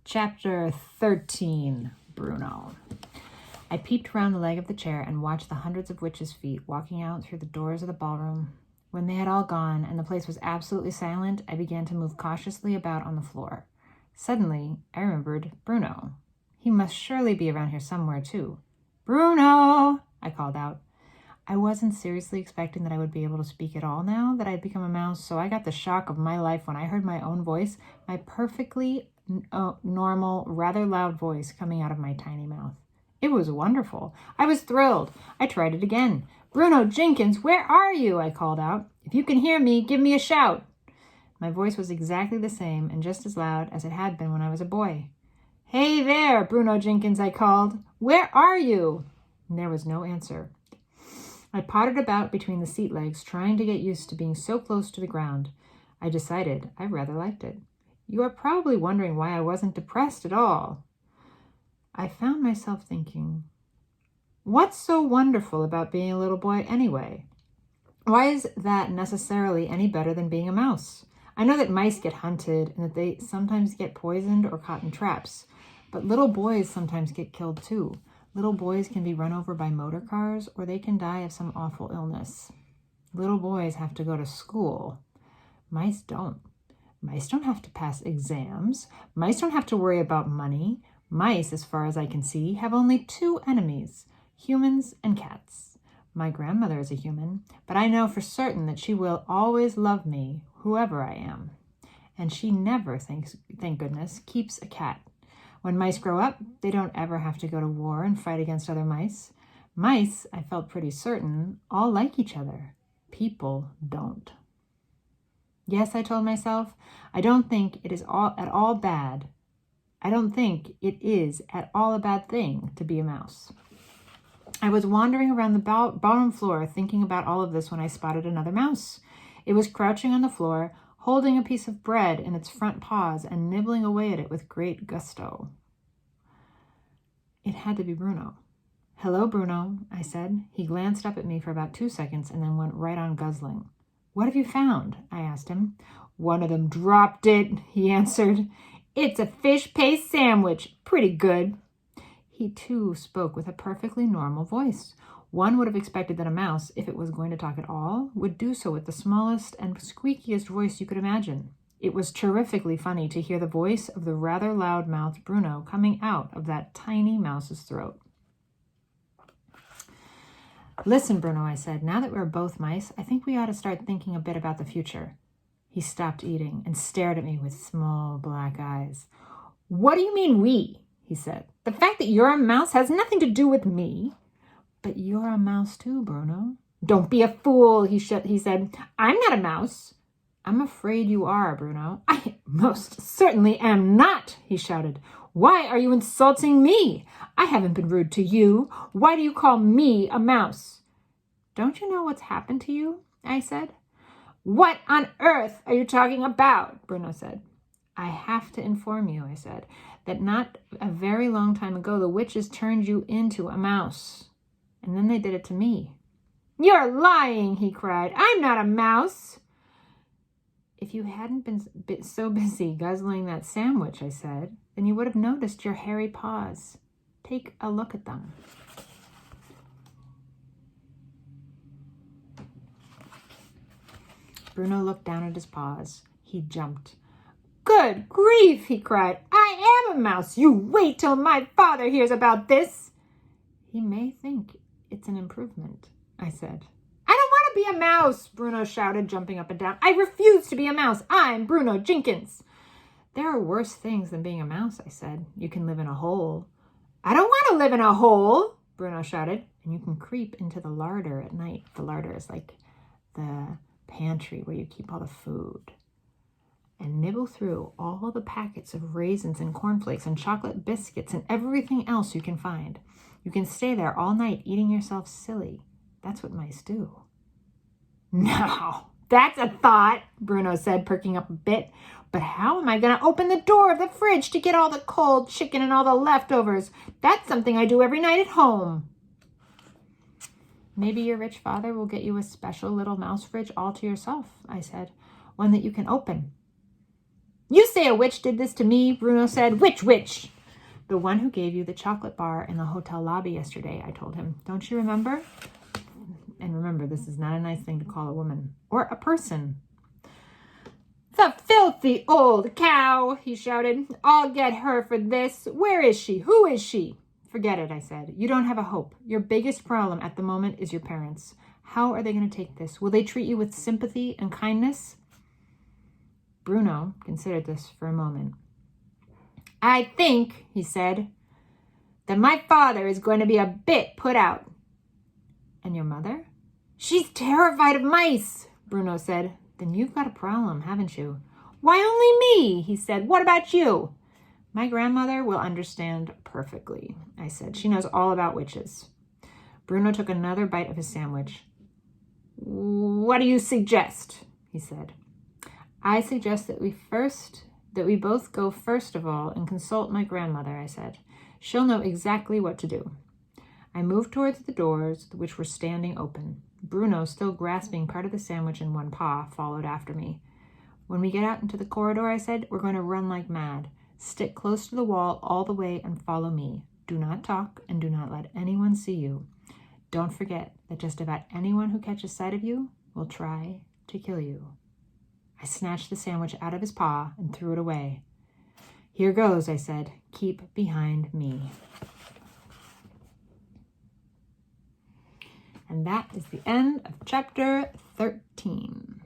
Chapter 13, Bruno. I peeped around the leg of the chair and watched the hundreds of witches' feet walking out through the doors of the ballroom. When they had all gone and the place was absolutely silent, I began to move cautiously about on the floor. Suddenly, I remembered Bruno. He must surely be around here somewhere, too. "Bruno!" I called out. I wasn't seriously expecting that I would be able to speak at all now that I'd become a mouse, so I got the shock of my life when I heard my own voice, my perfectly normal, rather loud voice coming out of my tiny mouth. It was wonderful. I was thrilled. I tried it again. "Bruno Jenkins, where are you?" I called out. "If you can hear me, give me a shout." My voice was exactly the same and just as loud as it had been when I was a boy. "Hey there, Bruno Jenkins," I called. "Where are you?" And there was no answer. I pottered about between the seat legs, trying to get used to being so close to the ground. I decided I rather liked it. You are probably wondering why I wasn't depressed at all. I found myself thinking, what's so wonderful about being a little boy anyway? Why is that necessarily any better than being a mouse? I know that mice get hunted and that they sometimes get poisoned or caught in traps, but little boys sometimes get killed too. Little boys can be run over by motor cars or they can die of some awful illness. Little boys have to go to school. Mice don't. Mice don't have to pass exams. Mice don't have to worry about money. Mice, as far as I can see, have only two enemies, humans and cats. My grandmother is a human, but I know for certain that she will always love me, whoever I am. And she never, thank goodness, keeps a cat. When mice grow up, they don't ever have to go to war and fight against other mice. Mice, I felt pretty certain, all like each other. People don't. Yes, I told myself, I don't think it is at all bad. I don't think it is at all a bad thing to be a mouse. I was wandering around the bottom floor thinking about all of this when I spotted another mouse. It was crouching on the floor, holding a piece of bread in its front paws and nibbling away at it with great gusto. It had to be Bruno. "Hello, Bruno," I said. He glanced up at me for about 2 seconds and then went right on guzzling. "What have you found?" I asked him. "One of them dropped it," he answered. "It's a fish paste sandwich. Pretty good." He, too, spoke with a perfectly normal voice. One would have expected that a mouse, if it was going to talk at all, would do so with the smallest and squeakiest voice you could imagine. It was terrifically funny to hear the voice of the rather loud-mouthed Bruno coming out of that tiny mouse's throat. "Listen, Bruno," I said, "now that we're both mice, I think we ought to start thinking a bit about the future." He stopped eating and stared at me with small black eyes. "What do you mean we?" he said. "The fact that you're a mouse has nothing to do with me." "But you're a mouse too, Bruno." "Don't be a fool," he said. "I'm not a mouse." "I'm afraid you are, Bruno." "I most certainly am not," he shouted. "Why are you insulting me? I haven't been rude to you. Why do you call me a mouse?" "Don't you know what's happened to you?" I said. "What on earth are you talking about?" Bruno said. "I have to inform you," I said, "that not a very long time ago the witches turned you into a mouse. And then they did it to me." "You're lying," he cried. "I'm not a mouse." "If you hadn't been so busy guzzling that sandwich," I said, "then you would have noticed your hairy paws. Take a look at them." Bruno looked down at his paws. He jumped. "Good grief," he cried. "I am a mouse. You wait till my father hears about this." "He may think it's an improvement," I said. "I don't want to be a mouse," Bruno shouted, jumping up and down. "I refuse to be a mouse. I'm Bruno Jenkins." "There are worse things than being a mouse," I said. "You can live in a hole." "I don't want to live in a hole," Bruno shouted. "And you can creep into the larder at night." The larder is like the pantry where you keep all the food. "And nibble through all the packets of raisins and cornflakes and chocolate biscuits and everything else you can find. You can stay there all night eating yourself silly. That's what mice do." "Now, that's a thought," Bruno said, perking up a bit. "But how am I going to open the door of the fridge to get all the cold chicken and all the leftovers? That's something I do every night at home." "Maybe your rich father will get you a special little mouse fridge all to yourself," I said. "One that you can open." You say a witch did this to me, Bruno said. Which witch? The one who gave you the chocolate bar in the hotel lobby yesterday, I told him. Don't you remember? And remember, this is not a nice thing to call a woman or a person. The filthy old cow, he shouted. I'll get her for this. Where is she? Who is she? Forget it, I said. You don't have a hope. Your biggest problem at the moment is your parents. How are they going to take this? Will they treat you with sympathy and kindness? Bruno considered this for a moment. I think, he said, that my father is going to be a bit put out. And your mother? She's terrified of mice, Bruno said. Then you've got a problem, haven't you? Why only me? He said. What about you? My grandmother will understand perfectly, I said. She knows all about witches. Bruno took another bite of his sandwich. What do you suggest? He said. I suggest that we both go first of all and consult my grandmother, I said. She'll know exactly what to do. I moved towards the doors, which were standing open. Bruno, still grasping part of the sandwich in one paw, followed after me. When we get out into the corridor, I said, we're going to run like mad. Stick close to the wall all the way and follow me. Do not talk and do not let anyone see you. Don't forget that just about anyone who catches sight of you will try to kill you. I snatched the sandwich out of his paw and threw it away. Here goes, I said. Keep behind me. And that is the end of chapter 13.